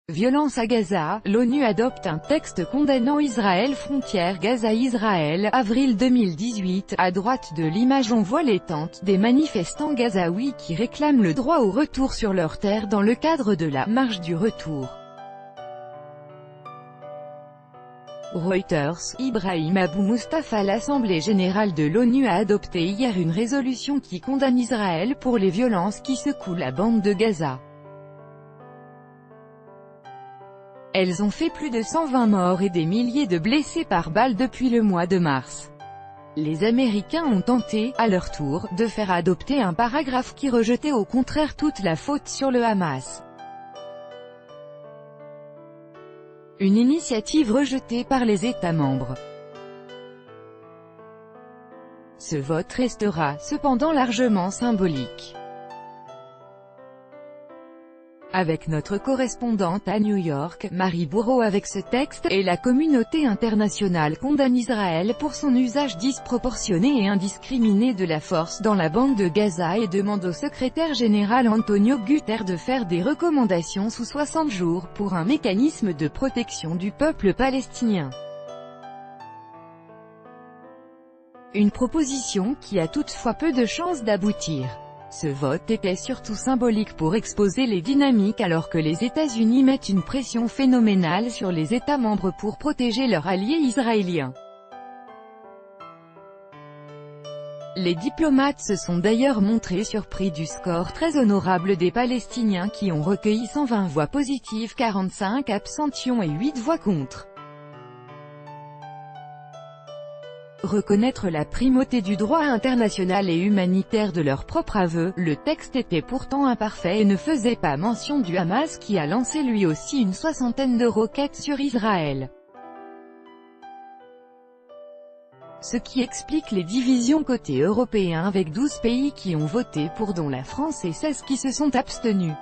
Violence à Gaza, l'ONU adopte un texte condamnant Israël. Frontière Gaza-Israël, avril 2018. À droite de l'image on voit les tentes des manifestants gazaouis qui réclament le droit au retour sur leur terre dans le cadre de la « marche du retour ». Reuters, Ibrahim Abou Mustafa. L'Assemblée générale de l'ONU a adopté hier une résolution qui condamne Israël pour les violences qui secouent la bande de Gaza. Elles ont fait plus de 120 morts et des milliers de blessés par balles depuis le mois de mars. Les Américains ont tenté, à leur tour, de faire adopter un paragraphe qui rejetait au contraire toute la faute sur le Hamas. Une initiative rejetée par les États membres. Ce vote restera, cependant, largement symbolique. Avec notre correspondante à New York, Marie Bourreau. Avec ce texte, et la communauté internationale condamne Israël pour son usage disproportionné et indiscriminé de la force dans la bande de Gaza et demande au secrétaire général Antonio Guterres de faire des recommandations sous 60 jours pour un mécanisme de protection du peuple palestinien. Une proposition qui a toutefois peu de chances d'aboutir. Ce vote était surtout symbolique pour exposer les dynamiques alors que les États-Unis mettent une pression phénoménale sur les États membres pour protéger leurs alliés israéliens. Les diplomates se sont d'ailleurs montrés surpris du score très honorable des Palestiniens qui ont recueilli 120 voix positives, 45 abstentions et 8 voix contre. Reconnaître la primauté du droit international et humanitaire de leur propre aveu, le texte était pourtant imparfait et ne faisait pas mention du Hamas qui a lancé lui aussi une soixantaine de roquettes sur Israël. Ce qui explique les divisions côté européen avec 12 pays qui ont voté pour dont la France et 16 qui se sont abstenus.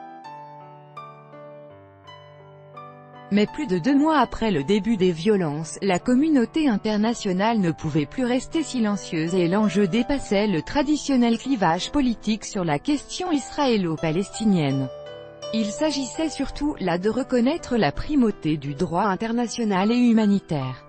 Mais plus de 2 mois après le début des violences, la communauté internationale ne pouvait plus rester silencieuse et l'enjeu dépassait le traditionnel clivage politique sur la question israélo-palestinienne. Il s'agissait surtout, là, de reconnaître la primauté du droit international et humanitaire.